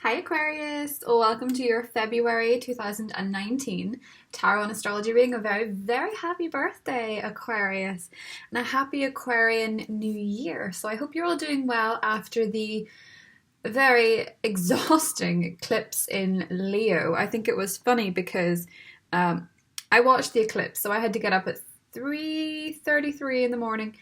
Hi Aquarius! Welcome to your February 2019 Tarot and Astrology reading. A very, very happy birthday, Aquarius, and a happy Aquarian New Year. So I hope you're all doing well after the very exhausting eclipse in Leo. I think it was funny because I watched the eclipse, so I had to get up at 3:33 in the morning.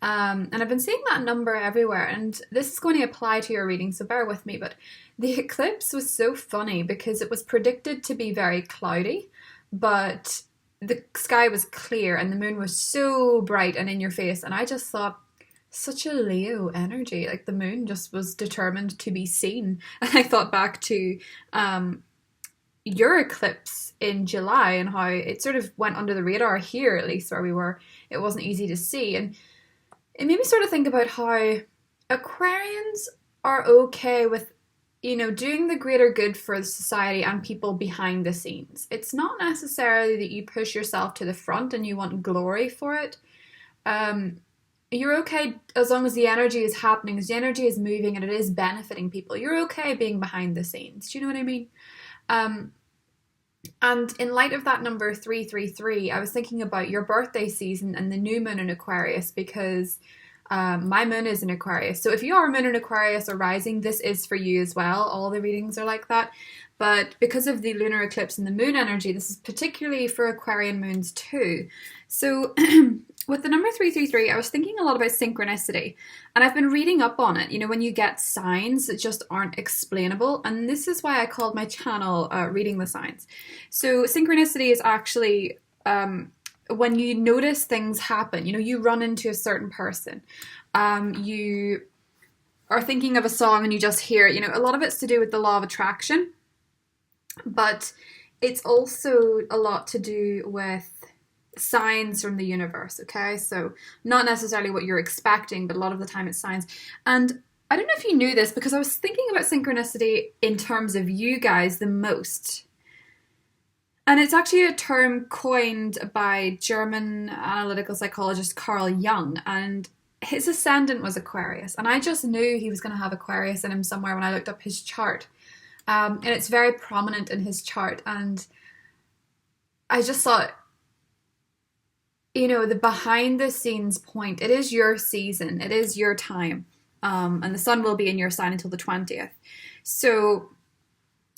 And I've been seeing that number everywhere, and this is going to apply to your reading, so bear with me. But the eclipse was so funny because it was predicted to be very cloudy, but the sky was clear and the moon was so bright and in your face, and I just thought, such a Leo energy. Like the moon just was determined to be seen. And I thought back to your eclipse in July and how it sort of went under the radar here, at least where we were. It wasn't easy to see, and it made me sort of think about how Aquarians are okay with, doing the greater good for the society and people behind the scenes. It's not necessarily that you push yourself to the front and you want glory for it. You're okay as long as the energy is happening, as the energy is moving and it is benefiting people. You're okay being behind the scenes. Do you know what I mean? And in light of that number 333, I was thinking about your birthday season and the new moon in Aquarius, because my moon is in Aquarius. So if you are a moon in Aquarius or rising, this is for you as well. All the readings are like that. But because of the lunar eclipse and the moon energy, this is particularly for Aquarian moons too. So with the number 333, I was thinking a lot about synchronicity, and I've been reading up on it. When you get signs that just aren't explainable, and this is why I called my channel Reading the Signs. So synchronicity is actually when you notice things happen. You run into a certain person, you are thinking of a song and you just hear it. A lot of it's to do with the law of attraction, but it's also a lot to do with signs from the universe, okay? So not necessarily what you're expecting, but a lot of the time it's signs. And I don't know if you knew this, because I was thinking about synchronicity in terms of you guys the most. And it's actually a term coined by German analytical psychologist Carl Jung, and his ascendant was Aquarius. And I just knew he was going to have Aquarius in him somewhere when I looked up his chart. And it's very prominent in his chart. And I just thought, the behind the scenes point, it is your season, it is your time. And the sun will be in your sign until the 20th. So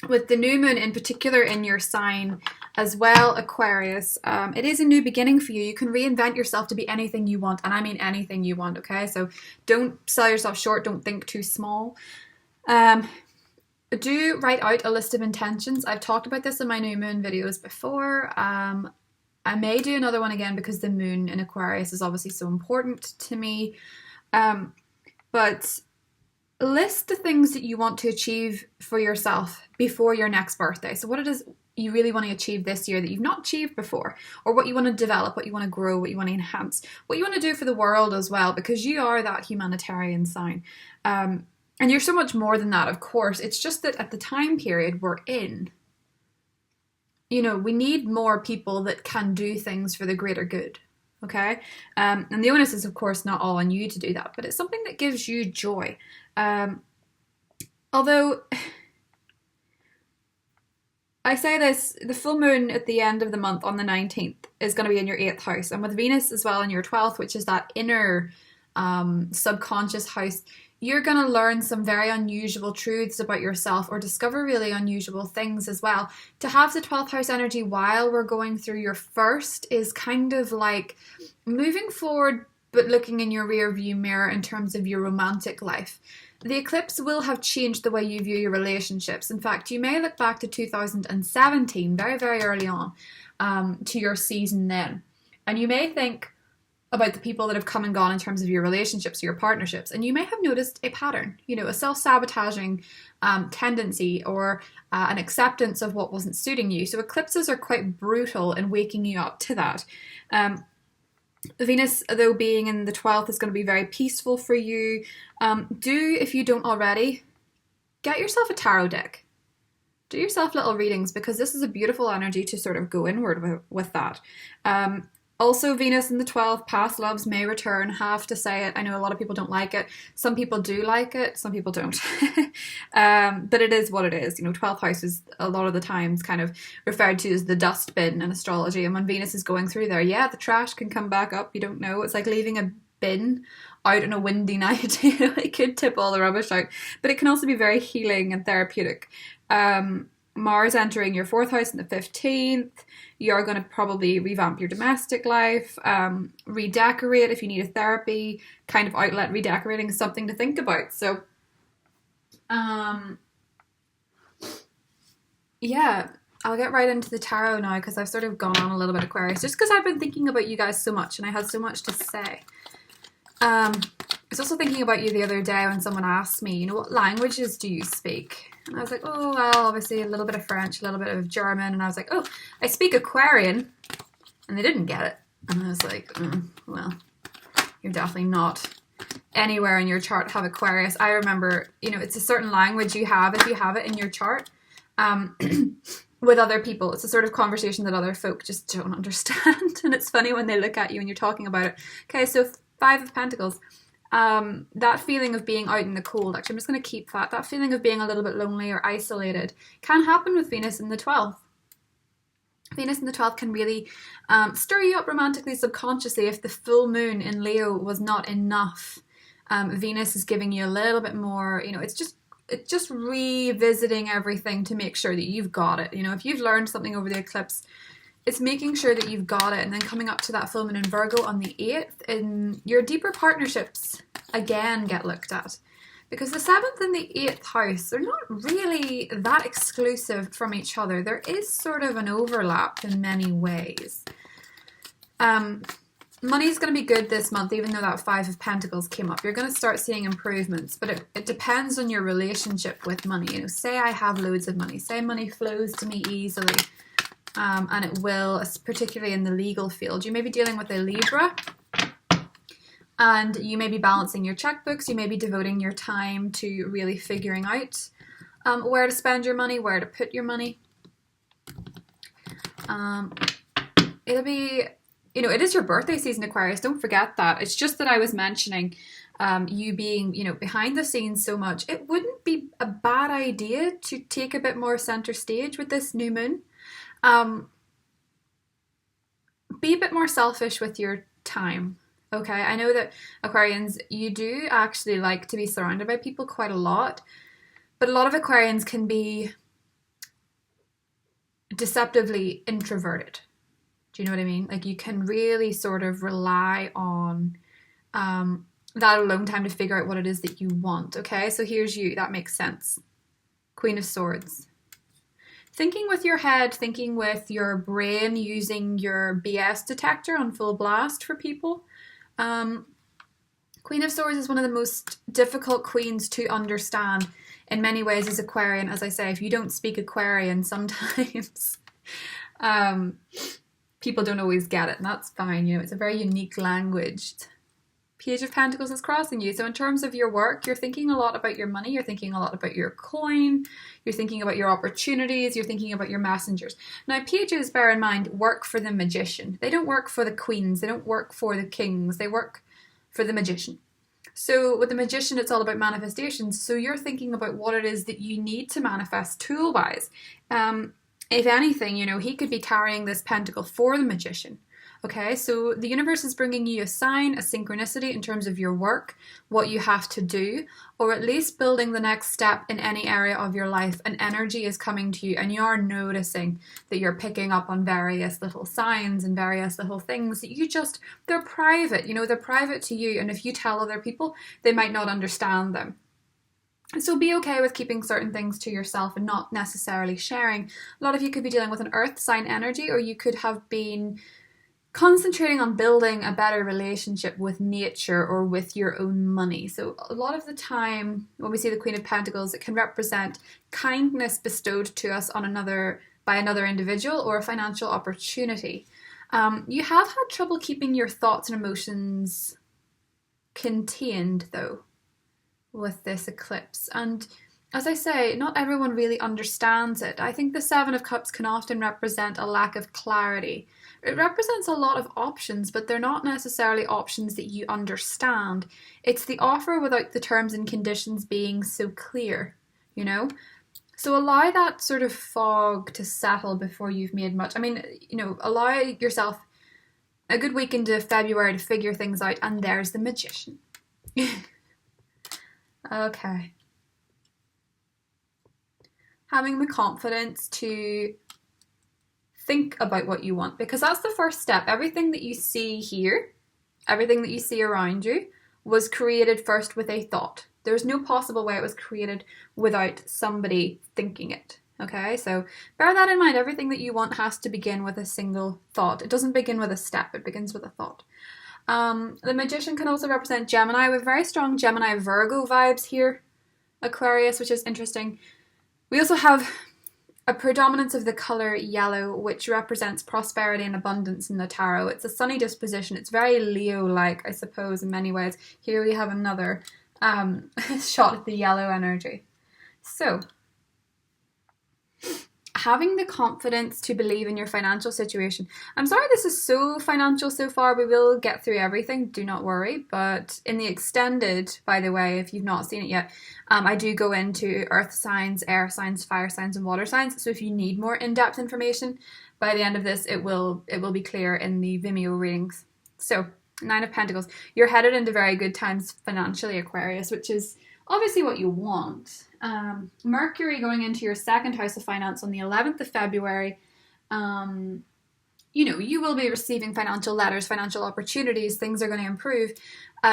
with the new moon in particular in your sign as well, Aquarius, it is a new beginning for you. You can reinvent yourself to be anything you want, and I mean anything you want, okay? So don't sell yourself short, don't think too small. Do write out a list of intentions. I've talked about this in my new moon videos before. I may do another one again because the moon in Aquarius is obviously so important to me. But list the things that you want to achieve for yourself before your next birthday. So what it is you really want to achieve this year that you've not achieved before, or what you want to develop, what you want to grow, what you want to enhance, what you want to do for the world as well, because you are that humanitarian sign. And you're so much more than that, of course. It's just that at the time period we're in, we need more people that can do things for the greater good, okay? And the onus is, of course, not all on you to do that, but it's something that gives you joy. Although, I say this, the full moon at the end of the month on the 19th is going to be in your 8th house, and with Venus as well in your 12th, which is that inner subconscious house, you're going to learn some very unusual truths about yourself, or discover really unusual things as well. To have the 12th house energy while we're going through your first is kind of like moving forward, but looking in your rear view mirror in terms of your romantic life. The eclipse will have changed the way you view your relationships. In fact, you may look back to 2017, very, very early on, to your season then. And you may think about the people that have come and gone in terms of your relationships, your partnerships, and you may have noticed a pattern, a self-sabotaging tendency, or an acceptance of what wasn't suiting you. So eclipses are quite brutal in waking you up to that. Venus, though, being in the 12th is going to be very peaceful for you. If you don't already, get yourself a tarot deck. Do yourself little readings, because this is a beautiful energy to sort of go inward with that. Also, Venus in the 12th, past loves may return. Have to say it. I know a lot of people don't like it. Some people do like it. Some people don't. But it is what it is. 12th house is a lot of the times kind of referred to as the dustbin in astrology. And when Venus is going through there, yeah, the trash can come back up. You don't know. It's like leaving a bin out on a windy night. It could tip all the rubbish out. But it can also be very healing and therapeutic. Mars entering your 4th house in the 15th. You're going to probably revamp your domestic life, redecorate if you need a therapy kind of outlet. Redecorating is something to think about. So, yeah, I'll get right into the tarot now because I've sort of gone on a little bit Aquarius just because I've been thinking about you guys so much and I had so much to say. I was also thinking about you the other day when someone asked me, what languages do you speak? And I was like, oh, well, obviously a little bit of French, a little bit of German. And I was like, oh, I speak Aquarian. And they didn't get it. And I was like, well, you're definitely not anywhere in your chart have Aquarius. I remember, it's a certain language you have if you have it in your chart with other people. It's a sort of conversation that other folk just don't understand. And it's funny when they look at you and you're talking about it. Okay, so 5 of Pentacles. That feeling of being out in the cold, actually I'm just going to keep that feeling of being a little bit lonely or isolated can happen with Venus in the 12th. Venus in the 12th can really stir you up romantically, subconsciously. If the full moon in Leo was not enough, Venus is giving you a little bit more, it's just revisiting everything to make sure that you've got it. If you've learned something over the eclipse, it's making sure that you've got it, and then coming up to that full moon in Virgo on the 8th, and your deeper partnerships again get looked at. Because the 7th and the 8th house, they're not really that exclusive from each other. There is sort of an overlap in many ways. Money's going to be good this month, even though that 5 of Pentacles came up. You're going to start seeing improvements, but it depends on your relationship with money. Say I have loads of money. Say money flows to me easily. And it will, particularly in the legal field. You may be dealing with a Libra, and you may be balancing your checkbooks. You may be devoting your time to really figuring out where to spend your money, where to put your money. It'll be, it is your birthday season, Aquarius. Don't forget that. It's just that I was mentioning you being, behind the scenes so much. It wouldn't be a bad idea to take a bit more center stage with this new moon. Be a bit more selfish with your time, okay? I know that Aquarians, you do actually like to be surrounded by people quite a lot, but a lot of Aquarians can be deceptively introverted. Do you know what I mean? Like you can really sort of rely on that alone time to figure out what it is that you want, okay? So here's you, that makes sense. Queen of Swords. Thinking with your head, thinking with your brain, using your BS detector on full blast for people. Queen of Swords is one of the most difficult queens to understand in many ways as Aquarian. As I say, if you don't speak Aquarian, sometimes people don't always get it, and that's fine. It's a very unique language. Page of Pentacles is crossing you. So in terms of your work, you're thinking a lot about your money. You're thinking a lot about your coin. You're thinking about your opportunities. You're thinking about your messengers. Now, pages, bear in mind, work for the magician. They don't work for the queens. They don't work for the kings. They work for the magician. So with the magician, it's all about manifestations. So you're thinking about what it is that you need to manifest tool-wise. If anything, he could be carrying this pentacle for the magician. Okay, so the universe is bringing you a sign, a synchronicity in terms of your work, what you have to do, or at least building the next step in any area of your life. An energy is coming to you and you are noticing that you're picking up on various little signs and various little things that they're private, they're private to you. And if you tell other people, they might not understand them. So be okay with keeping certain things to yourself and not necessarily sharing. A lot of you could be dealing with an earth sign energy, or you could have been concentrating on building a better relationship with nature or with your own money. So a lot of the time when we see the Queen of Pentacles, it can represent kindness bestowed to us by another individual or a financial opportunity. You have had trouble keeping your thoughts and emotions contained though with this eclipse. And as I say, not everyone really understands it. I think the Seven of Cups can often represent a lack of clarity. It represents a lot of options, but they're not necessarily options that you understand. It's the offer without the terms and conditions being so clear. you know? So allow that sort of fog to settle before you've made much. I mean, you know, allow yourself a good week into February to figure things out, and there's the Magician. Okay. Having the confidence to think about what you want, because that's the first step. Everything that you see here, everything that you see around you, was created first with a thought. There's no possible way it was created without somebody thinking it. Okay, so bear that in mind. Everything that you want has to begin with a single thought. It doesn't begin with a step, it begins with a thought. The Magician can also represent Gemini. We have very strong Gemini Virgo vibes here, Aquarius, which is interesting. We also have a predominance of the colour yellow, which represents prosperity and abundance in the tarot. It's a sunny disposition. It's very Leo-like, I suppose, in many ways. Here we have another shot at the yellow energy. So, having the confidence to believe in your financial situation. I'm sorry this is so financial so far. We will get through everything, do not worry. But in the extended, by the way, if you've not seen it yet, I do go into earth signs, air signs, fire signs, and water signs. So if you need more in-depth information, by the end of this, it will be clear in the Vimeo readings. So, 9 of Pentacles. You're headed into very good times financially, Aquarius, which is obviously what you want. Mercury going into your second house of finance on the 11th of February. You know, you will be receiving financial letters, financial opportunities. Things are going to improve.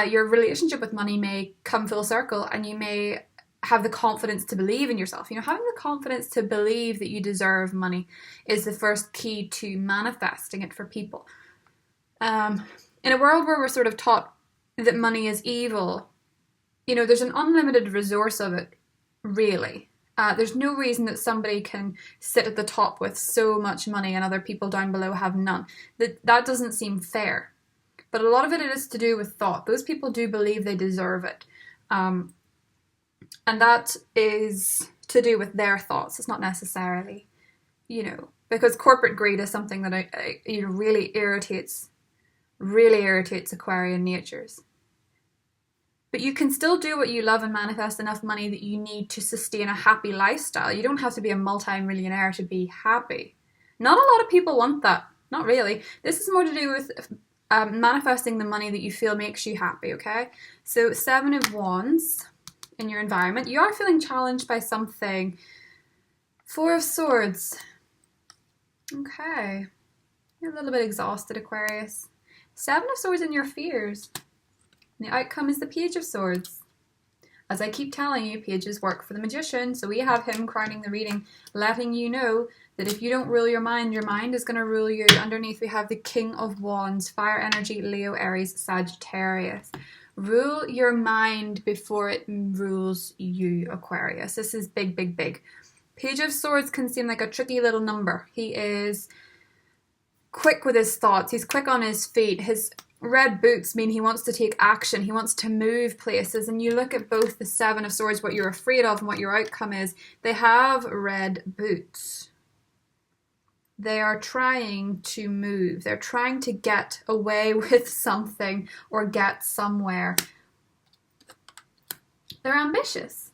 Your relationship with money may come full circle, and you may have the confidence to believe in yourself. You know, having the confidence to believe that you deserve money is the first key to manifesting it for people. In a world where we're sort of taught that money is evil, you know, there's an unlimited resource of it, really. There's no reason that somebody can sit at the top with so much money and other people down below have none. That doesn't seem fair. But a lot of it is to do with thought. Those people do believe they deserve it. And that is to do with their thoughts. It's not necessarily, you know, because corporate greed is something that really irritates Aquarian natures. But you can still do what you love and manifest enough money that you need to sustain a happy lifestyle. You don't have to be a multi-millionaire to be happy. Not a lot of people want that. Not really. This is more to do with manifesting the money that you feel makes you happy, okay? So 7 of Wands in your environment. You are feeling challenged by something. 4 of Swords. Okay. You're a little bit exhausted, Aquarius. 7 of Swords in your fears. The outcome is the Page of Swords. As I keep telling you, pages work for the Magician, so we have him crowning the reading, letting you know that if you don't rule your mind is going to rule you. Underneath we have the King of Wands, fire energy, Leo, Aries, Sagittarius. Rule your mind before it rules you, Aquarius. This is big, big, big. Page of Swords can seem like a tricky little number. He is quick with his thoughts. He's quick on his feet. His red boots mean he wants to take action. He wants to move places. And you look at both the 7 of Swords, what you're afraid of and what your outcome is. They have red boots. They are trying to move. They're trying to get away with something or get somewhere. They're ambitious.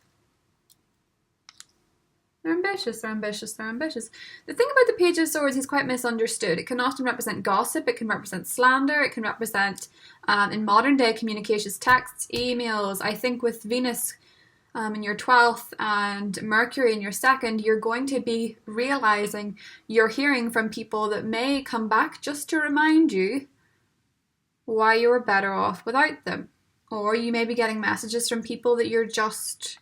They're ambitious, they're ambitious, they're ambitious. The thing about the Page of Swords, he's quite misunderstood. It can often represent gossip, it can represent slander, it can represent, in modern day communications, texts, emails. I think with Venus in your 12th and Mercury in your 2nd, you're going to be realizing you're hearing from people that may come back just to remind you why you were better off without them. Or you may be getting messages from people that you're just...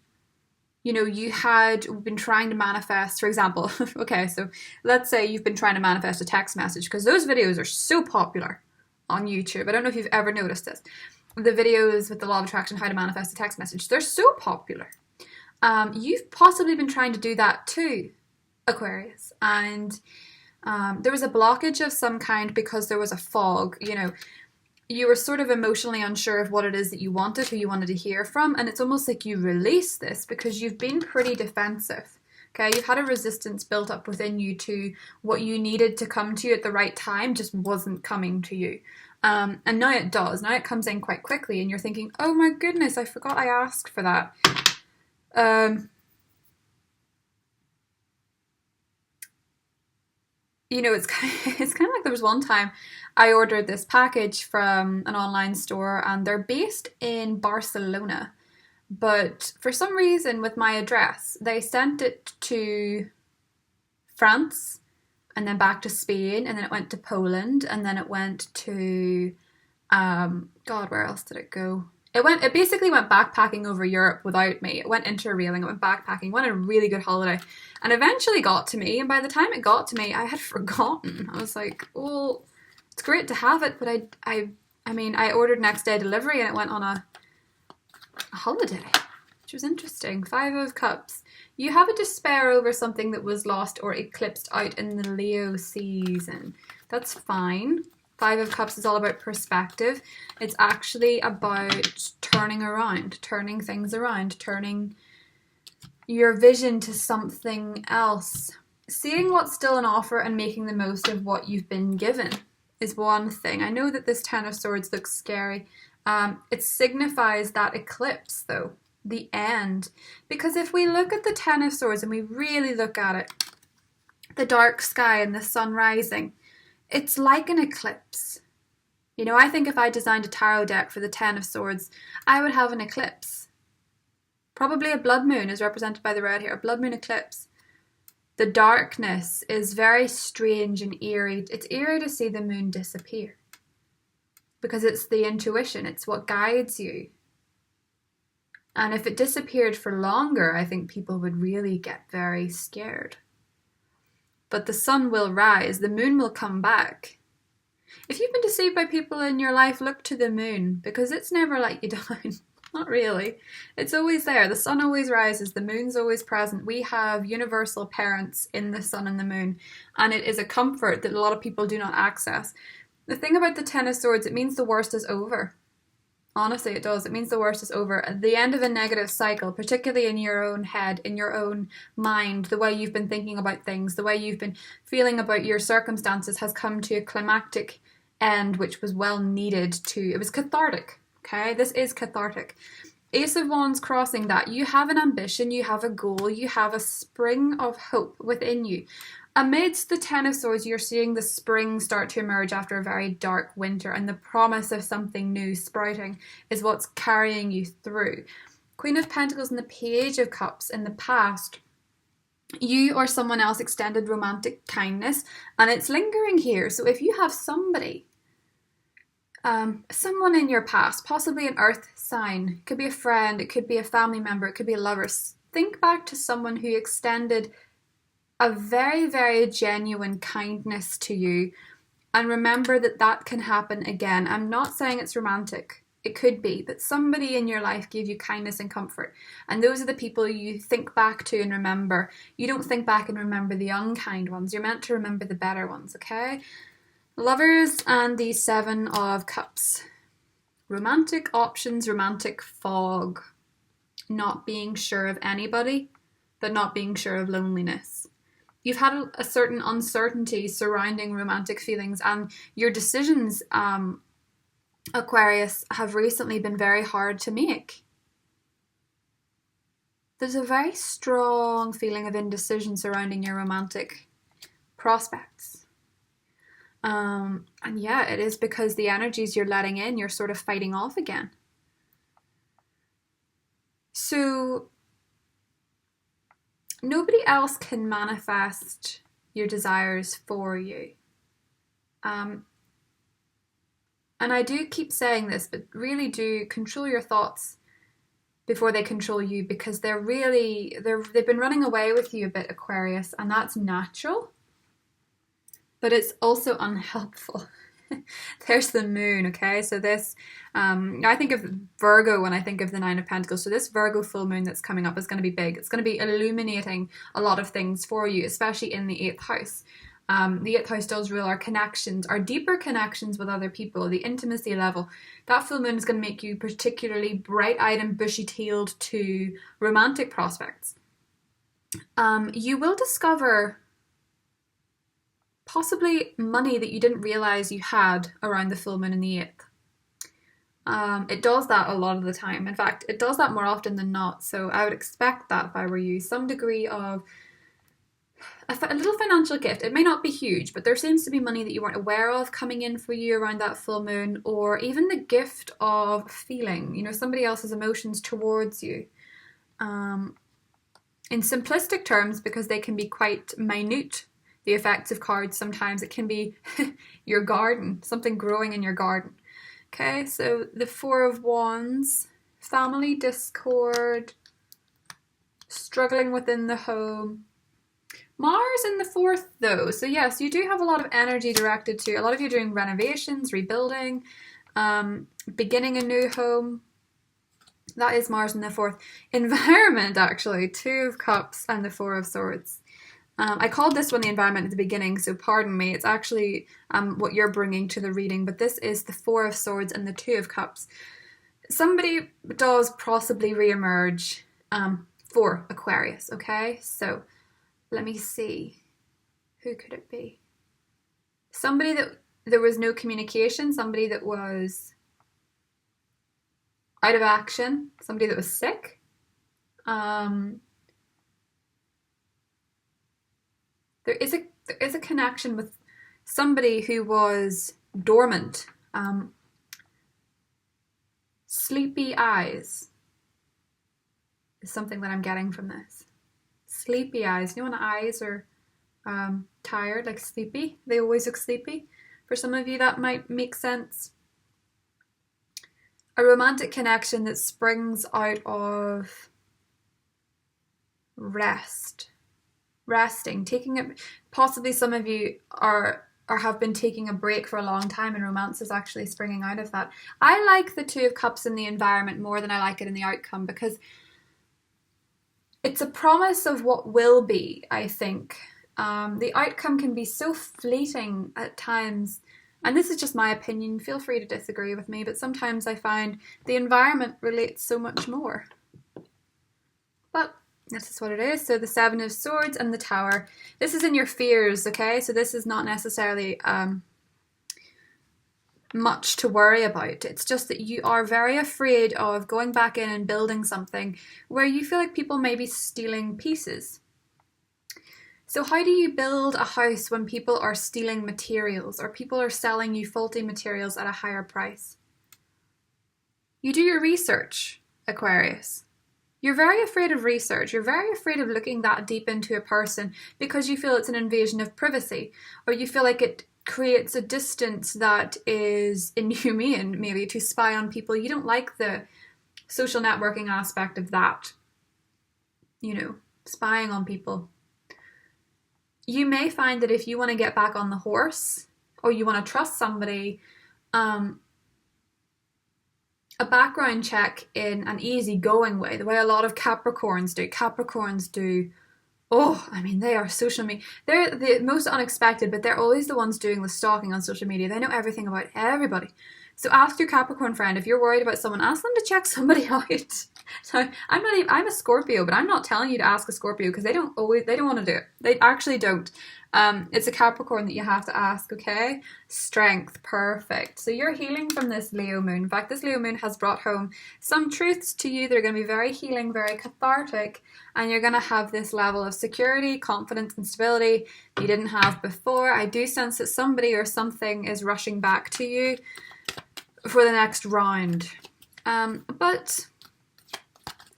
you know, you had been trying to manifest, for example, okay, so let's say you've been trying to manifest a text message, because those videos are so popular on YouTube. I don't know if you've ever noticed this. The videos with the law of attraction, how to manifest a text message, they're so popular. You've possibly been trying to do that too, Aquarius. And there was a blockage of some kind because there was a fog, you know. You were sort of emotionally unsure of what it is that you wanted, who you wanted to hear from, and it's almost like you release this because you've been pretty defensive. Okay, you've had a resistance built up within you to what you needed to come to you at the right time just wasn't coming to you. And now it does. Now it comes in quite quickly and you're thinking, oh my goodness, I forgot I asked for that. it's kind of like there was one time I ordered this package from an online store, and they're based in Barcelona. But for some reason, with my address, they sent it to France and then back to Spain, and then it went to Poland, and then it went to God, where else did it go? It basically went backpacking over Europe without me. It went interrailing, it went backpacking, went on a really good holiday, and eventually got to me. And by the time it got to me, I had forgotten. I was like, well, it's great to have it, but I ordered next day delivery, and it went on a holiday, which was interesting. 5 of Cups. You have a despair over something that was lost or eclipsed out in the Leo season. That's fine. 5 of Cups is all about perspective. It's actually about turning around, turning things around, turning your vision to something else. Seeing what's still on offer and making the most of what you've been given is one thing. I know that this 10 of Swords looks scary. It signifies that eclipse, though, the end. Because if we look at the 10 of Swords and we really look at it, the dark sky and the sun rising, it's like an eclipse. I think if I designed a tarot deck for the 10 of Swords, I would have an eclipse. Probably a blood moon is represented by the red here, a blood moon eclipse. The darkness is very strange and eerie. It's eerie to see the moon disappear, because it's the intuition, it's what guides you. And if it disappeared for longer, I think people would really get very scared. But the sun will rise, the moon will come back. If you've been deceived by people in your life, look to the moon, because it's never let you down. Not really. It's always there. The sun always rises, the moon's always present. We have universal parents in the sun and the moon, and it is a comfort that a lot of people do not access. The thing about the 10 of Swords, it means the worst is over. Honestly, it does. It means the worst is over. At the end of a negative cycle, particularly in your own head, in your own mind, the way you've been thinking about things, the way you've been feeling about your circumstances has come to a climactic end, which was well needed it was cathartic, okay? This is cathartic. Ace of Wands crossing that. You have an ambition, you have a goal, you have a spring of hope within you. Amidst the 10 of Swords, you're seeing the spring start to emerge after a very dark winter, and the promise of something new sprouting is what's carrying you through. Queen of Pentacles and the Page of Cups. In the past, you or someone else extended romantic kindness, and it's lingering here. So if you have somebody, someone in your past, possibly an earth sign, it could be a friend, it could be a family member, it could be a lover, think back to someone who extended a very, very genuine kindness to you, and remember that that can happen again. I'm not saying it's romantic. It could be, but somebody in your life gave you kindness and comfort, and those are the people you think back to and remember. You don't think back and remember the unkind ones. You're meant to remember the better ones, okay? Lovers and the 7 of Cups. Romantic options, romantic fog. Not being sure of anybody, but not being sure of loneliness. You've had a certain uncertainty surrounding romantic feelings, and your decisions, Aquarius, have recently been very hard to make. There's a very strong feeling of indecision surrounding your romantic prospects. And yeah, it is because the energies you're letting in, you're sort of fighting off again. So nobody else can manifest your desires for you. And I do keep saying this, but really do control your thoughts before they control you, because they've been running away with you a bit, Aquarius, and that's natural, but it's also unhelpful. There's the moon, okay? So this, I think of Virgo when I think of the 9 of Pentacles. So this Virgo full moon that's coming up is going to be big. It's going to be illuminating a lot of things for you, especially in the 8th house. The 8th house does rule our connections, our deeper connections with other people, the intimacy level. That full moon is going to make you particularly bright-eyed and bushy-tailed to romantic prospects. You will discover possibly money that you didn't realize you had around the full moon in the 8th. It does that a lot of the time. In fact, it does that more often than not. So I would expect that if I were you. Some degree of a little financial gift. It may not be huge, but there seems to be money that you weren't aware of coming in for you around that full moon, or even the gift of feeling, you know, somebody else's emotions towards you. In simplistic terms, because they can be quite minute, the effects of cards, sometimes it can be your garden, something growing in your garden. Okay, so the Four of Wands, family discord, struggling within the home. Mars in the 4th though, so yes, you do have a lot of energy directed to, a lot of you doing renovations, rebuilding, beginning a new home. That is Mars in the 4th. Environment, actually, 2 of Cups and the 4 of Swords. I called this one the environment at the beginning, so pardon me. It's actually what you're bringing to the reading, but this is the 4 of Swords and the 2 of Cups. Somebody does possibly re-emerge for Aquarius, okay? So let me see. Who could it be? Somebody that there was no communication, somebody that was out of action, somebody that was sick. There is a connection with somebody who was dormant. Sleepy eyes is something that I'm getting from this. Sleepy eyes. You know when eyes are tired, like sleepy? They always look sleepy. For some of you that might make sense. A romantic connection that springs out of resting, taking it. Possibly some of you are have been taking a break for a long time, and romance is actually springing out of that. I like the 2 of Cups in the environment more than I like it in the outcome, because it's a promise of what will be, I think. The outcome can be so fleeting at times, and this is just my opinion, feel free to disagree with me, but sometimes I find the environment relates so much more. But this is what it is. So the 7 of Swords and the Tower. This is in your fears, okay? So this is not necessarily much to worry about. It's just that you are very afraid of going back in and building something where you feel like people may be stealing pieces. So how do you build a house when people are stealing materials, or people are selling you faulty materials at a higher price? You do your research, Aquarius. You're very afraid of research. You're very afraid of looking that deep into a person because you feel it's an invasion of privacy, or you feel like it creates a distance that is inhumane, maybe, to spy on people. You don't like the social networking aspect of that, you know, spying on people. You may find that if you want to get back on the horse, or you want to trust somebody, a background check in an easygoing way, the way a lot of Capricorns do. Oh, I mean, they are social media. They're the most unexpected, but they're always the ones doing the stalking on social media. They know everything about everybody. So ask your Capricorn friend, if you're worried about someone, ask them to check somebody out. So I'm a Scorpio, but I'm not telling you to ask a Scorpio, because they don't want to do it. They actually don't. It's a Capricorn that you have to ask, okay? Strength, perfect. So you're healing from this Leo moon. In fact, this Leo moon has brought home some truths to you that are going to be very healing, very cathartic, and you're going to have this level of security, confidence, and stability you didn't have before. I do sense that somebody or something is rushing back to you for the next round. But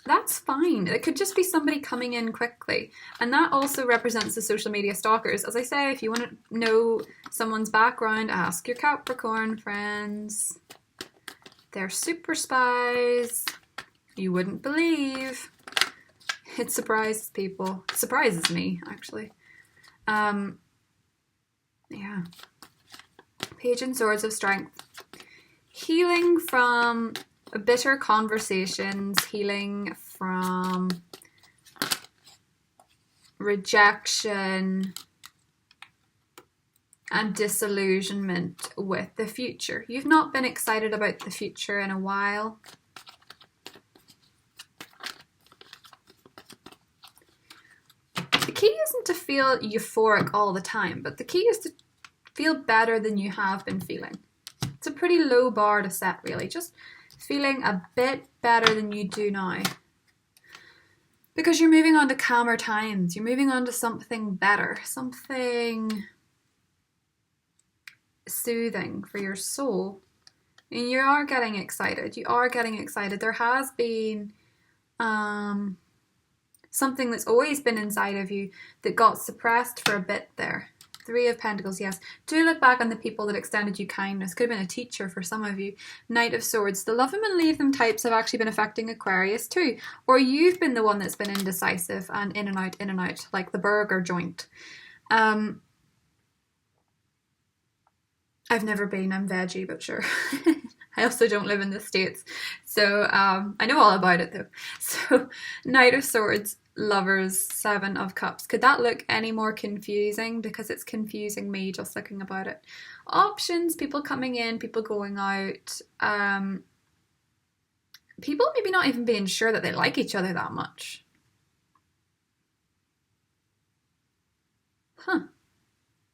that's fine. It could just be somebody coming in quickly. And that also represents the social media stalkers. As I say, if you want to know someone's background, ask your Capricorn friends. They're super spies. You wouldn't believe. It surprises people. It surprises me, actually. Yeah. Page and Swords of Strength. Healing from bitter conversations, healing from rejection and disillusionment with the future. You've not been excited about the future in a while. The key isn't to feel euphoric all the time, but the key is to feel better than you have been feeling. It's a pretty low bar to set, really. Just feeling a bit better than you do now. Because you're moving on to calmer times. You're moving on to something better, something soothing for your soul. And you are getting excited. You are getting excited. There has been something that's always been inside of you that got suppressed for a bit there. Three of Pentacles, yes. Do look back on the people that extended you kindness. Could have been a teacher for some of you. Knight of Swords. The love them and leave them types have actually been affecting Aquarius too. Or you've been the one that's been indecisive and in and out, like the burger joint. I've never been, I'm veggie, but sure. I also don't live in the States. So I know all about it though. So Knight of Swords, Lovers, Seven of Cups. Could that look any more confusing? Because it's confusing me just looking about it. Options, people coming in, people going out. People maybe not even being sure that they like each other that much.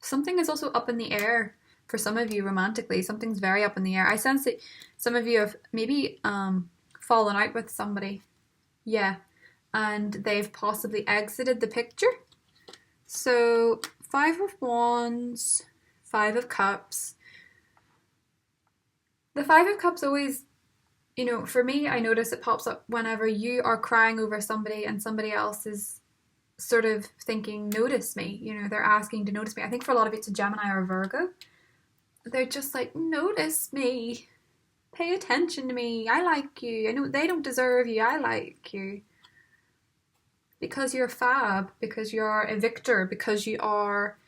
Something is also up in the air. For some of you romantically, something's very up in the air. I sense that some of you have maybe fallen out with somebody. Yeah. And they've possibly exited the picture. So 5 of Wands, 5 of Cups. The 5 of Cups always, you know, for me, I notice it pops up whenever you are crying over somebody and somebody else is sort of thinking, notice me. You know, they're asking to notice me. I think for a lot of it's a Gemini or a Virgo. They're just like, notice me. Pay attention to me. I like you. I know they don't deserve you. I like you. Because you're fab, because you're a victor, because you are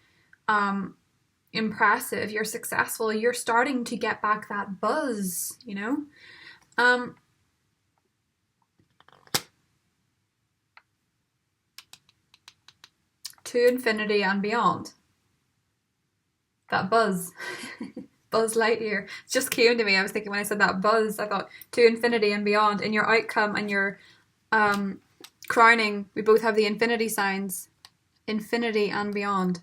impressive, you're successful, you're starting to get back that buzz, you know? To infinity and beyond. That buzz. Buzz Lightyear. It just came to me. I was thinking when I said that buzz, I thought to infinity and beyond. In your outcome and your crowning, we both have the infinity signs. Infinity and beyond.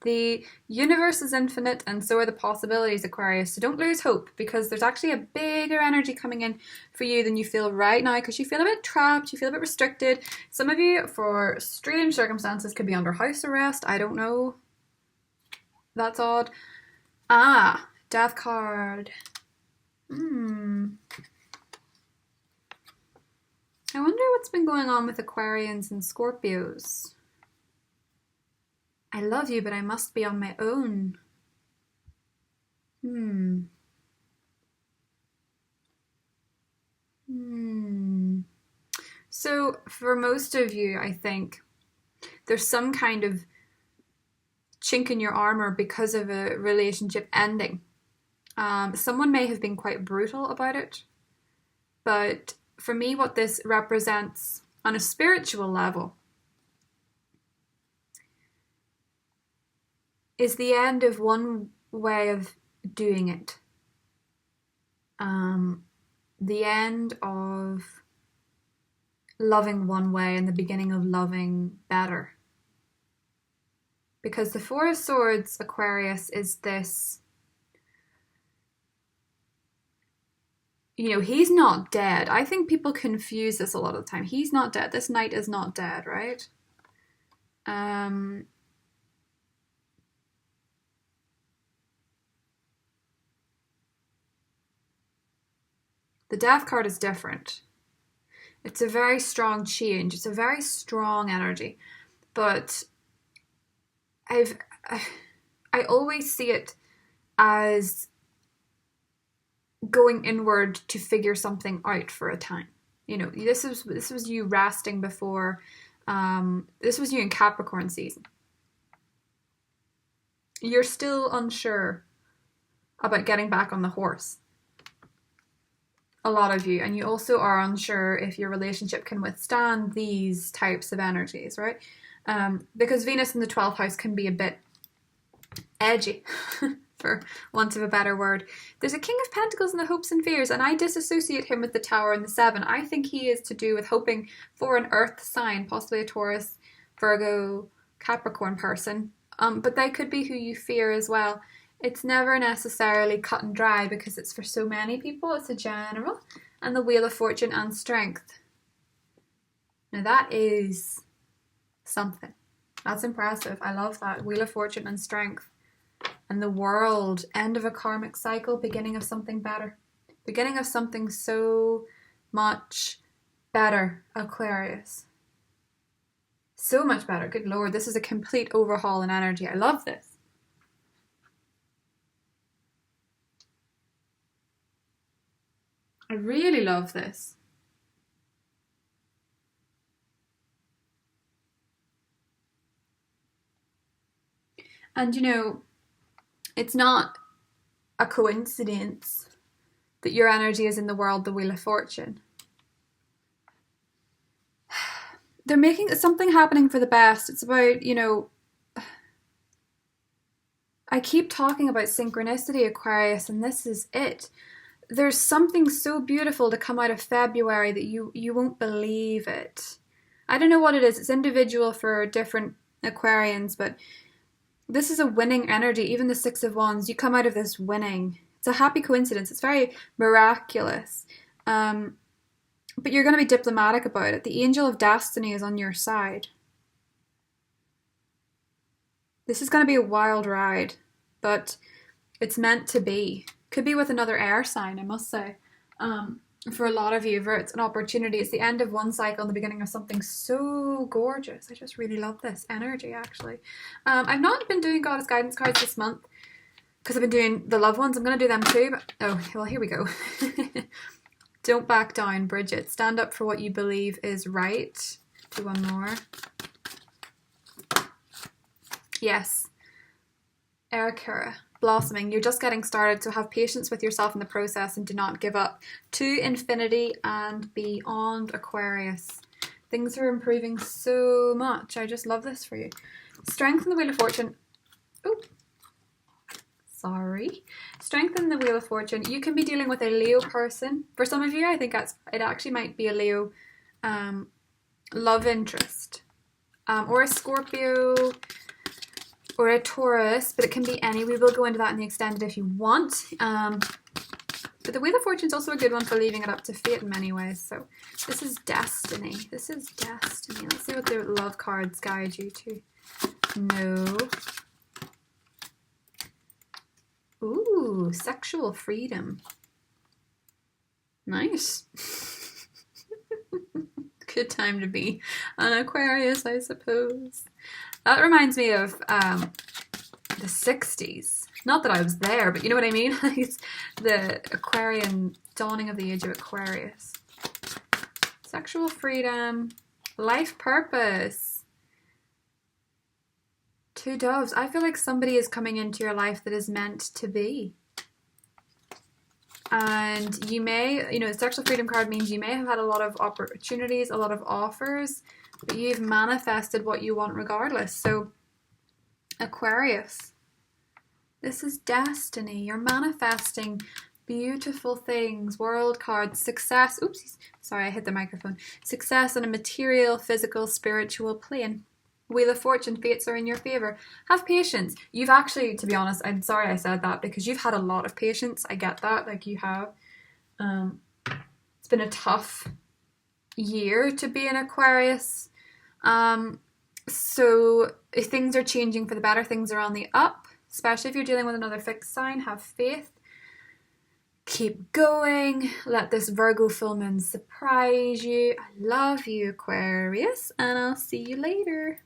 The universe is infinite and so are the possibilities, Aquarius. So don't lose hope because there's actually a bigger energy coming in for you than you feel right now because you feel a bit trapped, you feel a bit restricted. Some of you, for strange circumstances, could be under house arrest. I don't know. That's odd. Death card. I wonder what's been going on with Aquarians and Scorpios. I love you, but I must be on my own. So for most of you, I think there's some kind of chink in your armor because of a relationship ending. Someone may have been quite brutal about it, but for me, what this represents on a spiritual level is the end of one way of doing it. The end of loving one way and the beginning of loving better. Because the Four of Swords, Aquarius, is this, you know, he's not dead. I think people confuse this a lot of the time. He's not dead. This knight is not dead, right? The Death card is different. It's a very strong change. It's a very strong energy. But I always see it as going inward to figure something out for a time. You know, this was you resting before. This was you in Capricorn season. You're still unsure about getting back on the horse. A lot of you, and you also are unsure if your relationship can withstand these types of energies, right? Because Venus in the 12th house can be a bit edgy, for want of a better word. There's a King of Pentacles in the hopes and fears, and I disassociate him with the Tower and the 7. I think he is to do with hoping for an earth sign, possibly a Taurus, Virgo, Capricorn person. But they could be who you fear as well. It's never necessarily cut and dry because it's for so many people. It's a general. and the Wheel of Fortune and Strength. Now that is something. That's impressive. I love that. Wheel of Fortune and Strength. And the World. End of a karmic cycle. Beginning of something better. Beginning of something so much better, Aquarius. So much better. Good Lord. This is a complete overhaul in energy. I love this. I really love this. And you know, it's not a coincidence that your energy is in the World, the Wheel of Fortune. They're making something happening for the best. It's about, you know, I keep talking about synchronicity, Aquarius, and this is it. There's something so beautiful to come out of February that you won't believe it. I don't know what it is. It's individual for different Aquarians, but this is a winning energy. Even the Six of Wands, you come out of this winning. It's a happy coincidence. It's very miraculous. But you're going to be diplomatic about it. The Angel of Destiny is on your side. This is going to be a wild ride, but it's meant to be. Could be with another air sign, I must say. For a lot of you, it's an opportunity. It's the end of one cycle and the beginning of something so gorgeous. I just really love this energy, actually. I've not been doing Goddess Guidance cards this month because I've been doing the love ones. I'm going to do them too. But, oh, well, here we go. Don't back down, Bridget. Stand up for what you believe is right. Do one more. Yes. Erikura. Blossoming. You're just getting started, so have patience with yourself in the process and do not give up. To infinity and beyond, Aquarius. Things are improving so much. I just love this for you. Strength in the Wheel of Fortune. Oh, sorry. Strength in the Wheel of Fortune. You can be dealing with a Leo person. For some of you, I think it actually might be a Leo love interest. Or a Scorpio, or a Taurus, but it can be any. We will go into that in the extended if you want. But the Wheel of Fortune is also a good one for leaving it up to fate in many ways. So this is destiny. This is destiny. Let's see what the love cards guide you to. No. Ooh, sexual freedom. Nice. Good time to be an Aquarius, I suppose. That reminds me of the 60s. Not that I was there, but you know what I mean? It's the Aquarian, dawning of the age of Aquarius. Sexual freedom, life purpose. Two doves. I feel like somebody is coming into your life that is meant to be. And you may, you know, the sexual freedom card means you may have had a lot of opportunities, a lot of offers, but you've manifested what you want regardless. So, Aquarius, this is destiny. You're manifesting beautiful things. World card, success. Oopsies. Sorry, I hit the microphone. Success on a material, physical, spiritual plane. Wheel of Fortune, fates are in your favor. Have patience. You've actually, to be honest, I'm sorry I said that because you've had a lot of patience. I get that, like you have. It's been a tough year to be an Aquarius. So things are changing for the better. Things are on the up, especially if you're dealing with another fixed sign. Have faith. Keep going. Let this Virgo full moon surprise you. I love you, Aquarius, and I'll see you later.